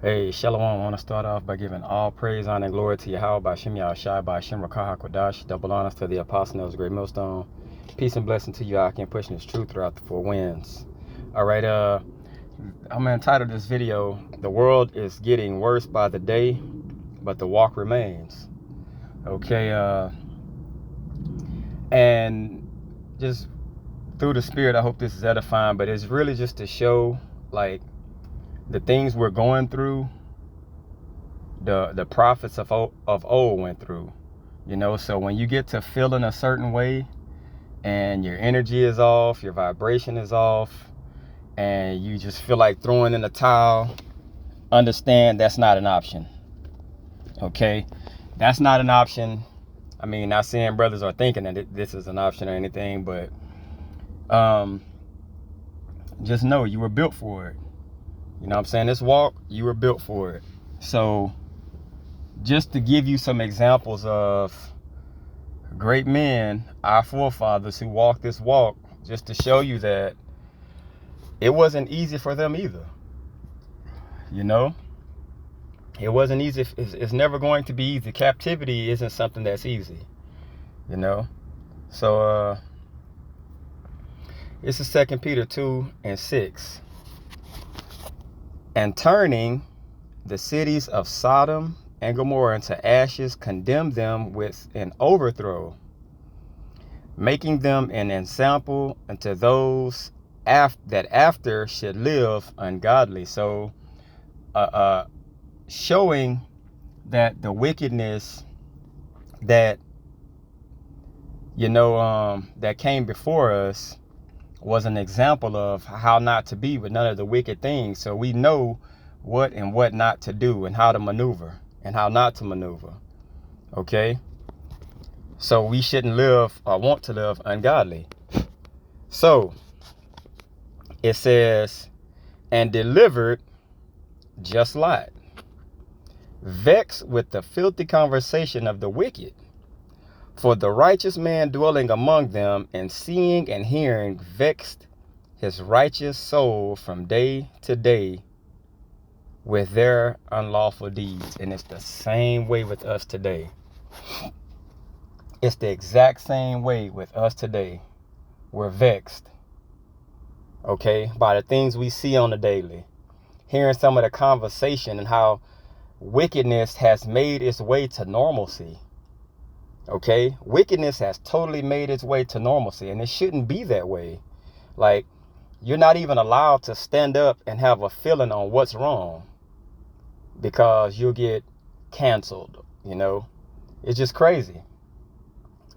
Hey, Shalom. I want to start off by giving all praise, honor, and glory to Yahweh, by Shem Yahushai, by Shem Rakah HaKodash. Double honors to the apostle of the great millstone. Peace and blessing to you. I can push this truth throughout the four winds. All right, I'm gonna entitle this video, "The World is Getting Worse by the Day, but the Walk Remains." Okay, and just through the spirit, I hope this is edifying, but it's really just to show, like, the things we're going through, the prophets of old went through, so when you get to feeling a certain way and your energy is off, your vibration is off, and you just feel like throwing in the towel, understand that's not an option. Okay, that's not an option. I mean, not saying brothers are thinking that this is an option or anything, but just know you were built for it. You know what I'm saying? This walk, you were built for it. So just to give you some examples of great men, our forefathers who walked this walk, just to show you that it wasn't easy for them either. It wasn't easy. It's never going to be easy. Captivity isn't something that's easy, So this is 2 Peter 2:6. And turning the cities of Sodom and Gomorrah into ashes, condemned them with an overthrow, making them an example unto those that after should live ungodly. So showing that the wickedness that that came before us was an example of how not to be with none of the wicked things. So we know what and what not to do, and how to maneuver and how not to maneuver. Okay, so we shouldn't live or want to live ungodly. So it says, and delivered just Lot, vexed with the filthy conversation of the wicked. For the righteous man dwelling among them, and seeing and hearing, vexed his righteous soul from day to day with their unlawful deeds. And it's the same way with us today. It's the exact same way with us today. We're vexed, okay, by the things we see on the daily. Hearing some of the conversation and how wickedness has made its way to normalcy. Okay, wickedness has totally made its way to normalcy, and it shouldn't be that way. Like, you're not even allowed to stand up and have a feeling on what's wrong, because you'll get canceled. It's just crazy.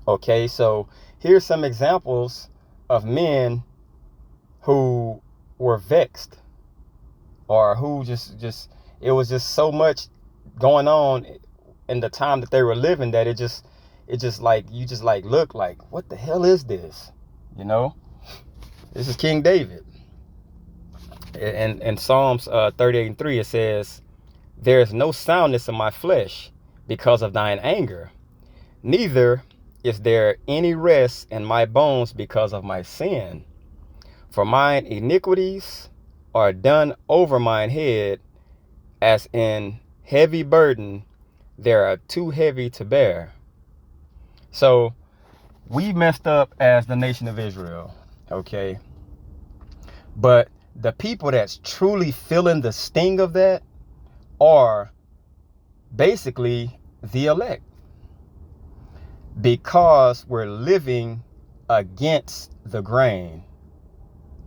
Okay, so here's some examples of men who were vexed, or who just it was just so much going on in the time that they were living that it just like, you just like look like, what the hell is this? This is King David. In Psalms 38:3, it says, there is no soundness in my flesh because of thine anger, neither is there any rest in my bones because of my sin. For mine iniquities are done over mine head, as in heavy burden, they are too heavy to bear. So we messed up as the nation of Israel, okay? But the people that's truly feeling the sting of that are basically the elect, because we're living against the grain,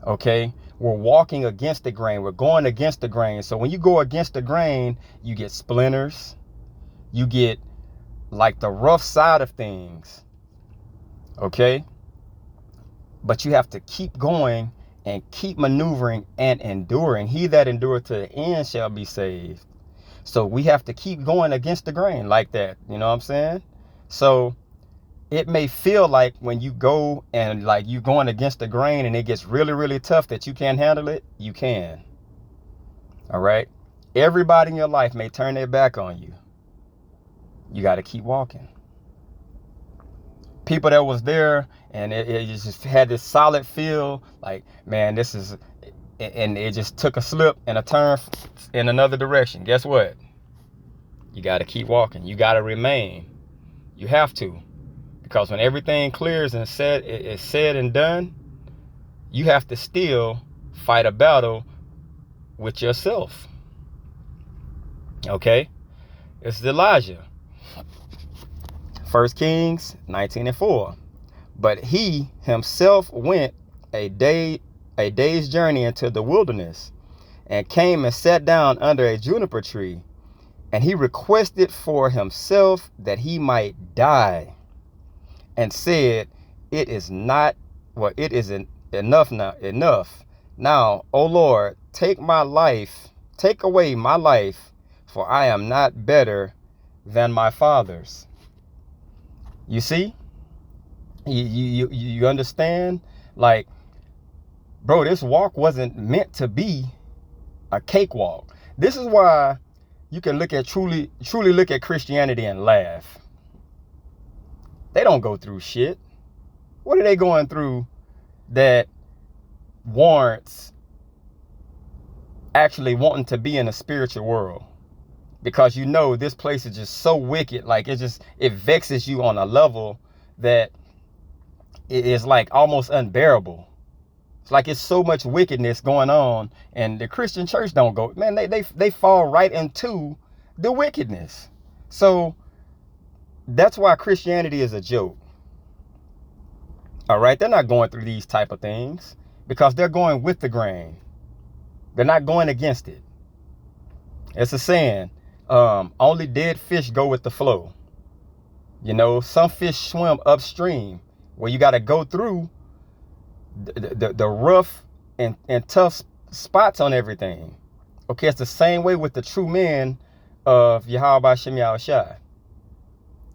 okay? We're walking against the grain. We're going against the grain. So when you go against the grain, you get splinters. You get like the rough side of things, okay? But you have to keep going and keep maneuvering and enduring. He that endureth to the end shall be saved. So we have to keep going against the grain like that. You know what I'm saying? So it may feel like when you go and like you going against the grain and it gets really, really tough that you can't handle it, you can. All right? Everybody in your life may turn their back on you. You got to keep walking. People that was there and it just had this solid feel like, man, this is and it just took a slip and a turn in another direction, guess what? You got to keep walking. You got to remain. You have to. Because when everything clears and is said and done, you have to still fight a battle with yourself. Okay? It's Elijah. 1 Kings 19:4. But he himself went a day's journey into the wilderness, and came and sat down under a juniper tree, and he requested for himself that he might die, and said, it is enough now, O Lord, take away my life, for I am not better than my fathers. You see? You understand? Like, bro, this walk wasn't meant to be a cakewalk. This is why you can truly look at Christianity and laugh. They don't go through shit. What are they going through that warrants actually wanting to be in a spiritual world? Because you know this place is just so wicked. Like, it vexes you on a level that it is like almost unbearable. It's like it's so much wickedness going on, and the Christian church don't go, man, they fall right into the wickedness. So that's why Christianity is a joke. All right, they're not going through these type of things because they're going with the grain. They're not going against it. It's a saying, only dead fish go with the flow. You know, some fish swim upstream, where you got to go through the rough and tough spots on everything. Okay, it's the same way with the true men of Yahweh Shem Yahushua.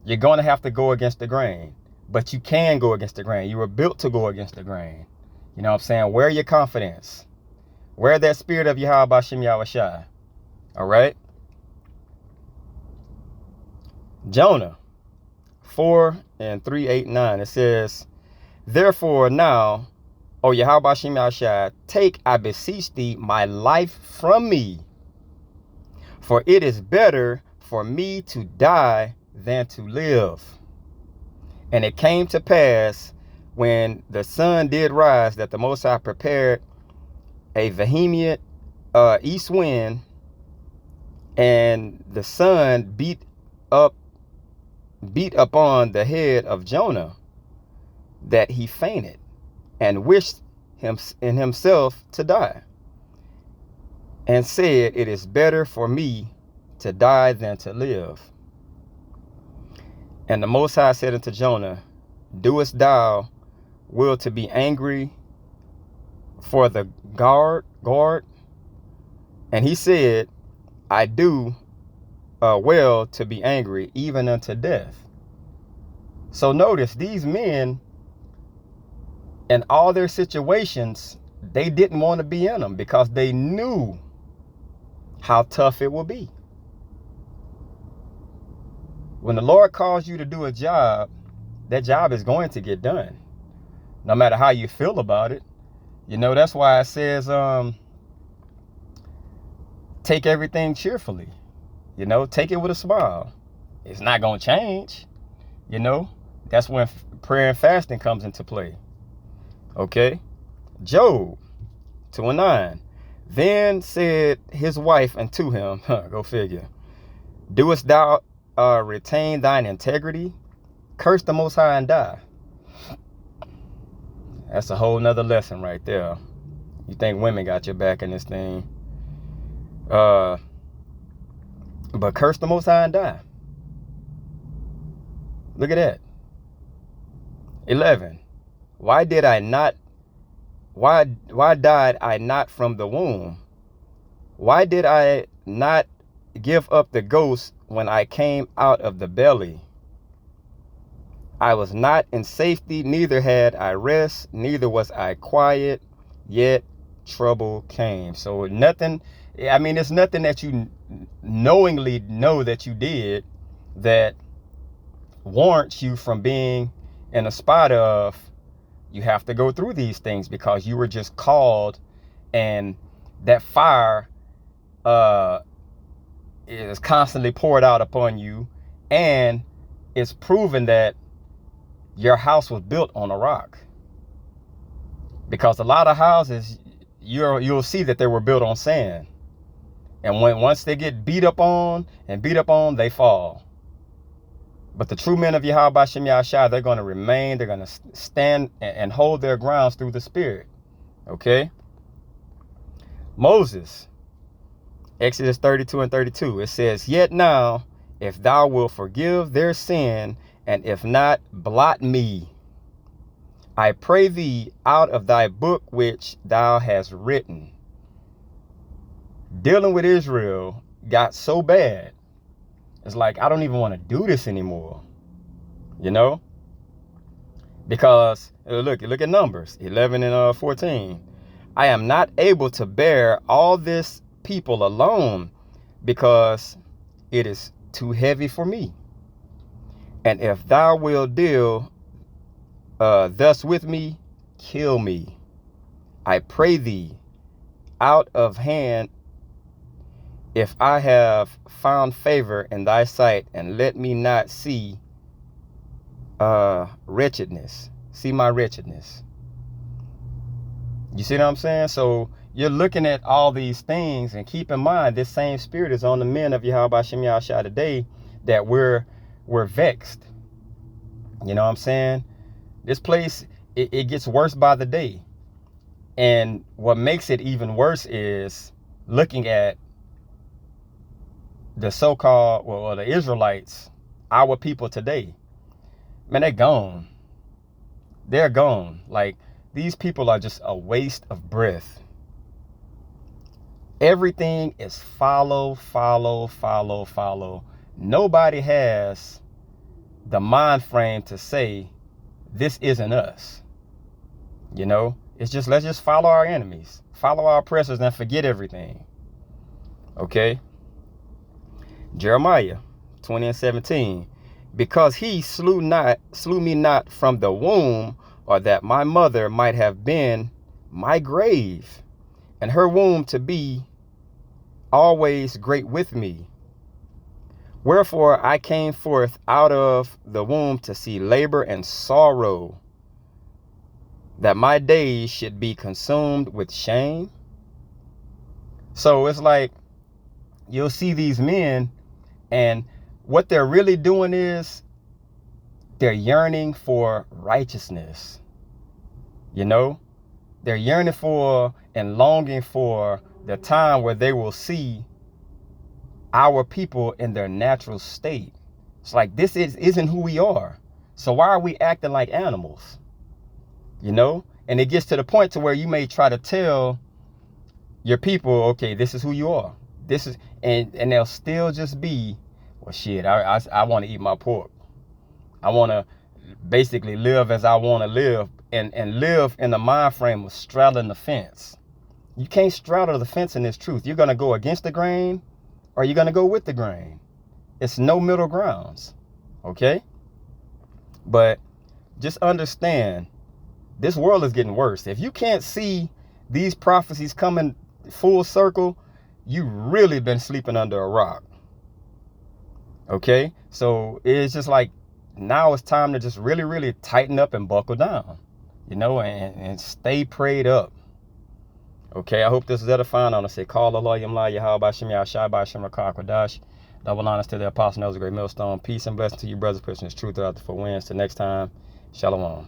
You're going to have to go against the grain, but you can go against the grain. You were built to go against the grain. You know what I'm saying? Wear your confidence. Wear that spirit of Yahweh Shem Yahushua. All right? Jonah 4:3-8-9. It says, therefore now, O Yahweh Shem Yahushua, take, I beseech thee, my life from me. For it is better for me to die than to live. And it came to pass, when the sun did rise, that the Most High prepared a vehement east wind, and the sun beat upon the head of Jonah, that he fainted, and wished him in himself to die, and said, it is better for me to die than to live. And the Most High said unto Jonah, doest thou will to be angry for the guard? And he said, I do well to be angry, even unto death. So notice, these men, in all their situations, they didn't want to be in them because they knew how tough it will be. When the Lord calls you to do a job, that job is going to get done, no matter how you feel about it. You know, that's why it says, take everything cheerfully. You know, take it with a smile. It's not going to change. You know, that's when prayer and fasting comes into play. Okay. Job 2:9. Then said his wife unto him, go figure, doest thou retain thine integrity? Curse the Most High and die. That's a whole nother lesson right there. You think women got your back in this thing. But curse the Most High and die. Look at that. 11. Why died I not from the womb? Why did I not give up the ghost when I came out of the belly? I was not in safety, neither had I rest, neither was I quiet, yet trouble came. So nothing, I mean, it's nothing that you knowingly know that you did that warrants you from being in a spot of, you have to go through these things, because you were just called and that fire is constantly poured out upon you, and it's proven that your house was built on a rock. Because a lot of houses, you'll see that they were built on sand. And once they get beat up on, they fall. But the true men of Yahweh B'Shem Yahshua, they're going to remain, they're going to stand and hold their grounds through the Spirit. Okay? Moses, Exodus 32 and 32, it says, "Yet now, if thou wilt forgive their sin, and if not, blot me, I pray thee, out of thy book which thou hast written." Dealing with Israel got so bad. It's like, I don't even want to do this anymore. You know? Because, look at Numbers 11 and 14. "I am not able to bear all this people alone, because it is too heavy for me. And if thou wilt deal thus with me, kill me, I pray thee, out of hand, if I have found favor in thy sight, and let me not see wretchedness. See my wretchedness." You see what I'm saying? So you're looking at all these things, and keep in mind, this same spirit is on the men of Yahweh B'Shem Yahshua today, that we're vexed. You know what I'm saying? This place, it gets worse by the day. And what makes it even worse is looking at the so-called, well, the Israelites, our people today. Man, they're gone. They're gone. Like, these people are just a waste of breath. Everything is follow. Nobody has the mind frame to say, this isn't us. You know, it's just, let's just follow our enemies, follow our oppressors, and forget everything. Okay? Jeremiah 20 and 17. "Because he slew me not from the womb, or that my mother might have been my grave, and her womb to be always great with me. Wherefore I came forth out of the womb to see labor and sorrow, that my days should be consumed with shame." So it's like, you'll see these men, and what they're really doing is they're yearning for righteousness. You know, they're yearning for and longing for the time where they will see our people in their natural state. It's like, this isn't who we are. So why are we acting like animals? You know, and it gets to the point to where you may try to tell your people, okay, this is who you are. This is, and they'll still just be, well, shit, I want to eat my pork. I want to basically live as I want to live, and live in the mind frame of straddling the fence. You can't straddle the fence in this truth. You're going to go against the grain, or you're going to go with the grain. It's no middle grounds. Okay? But just understand, this world is getting worse. If you can't see these prophecies coming full circle, you really been sleeping under a rock. Okay? So it's just like, now it's time to just really tighten up and buckle down, you know, and stay prayed up. Okay, I hope this is edifying. On to say, call Allah Yamla Yahweh B'Shem Yahshua B'Shem Rakah Kodash. Double honors to the apostle, knows a great millstone. Peace and blessing to you, brothers, pushing this truth throughout the 4 winds. Till next time, shalom.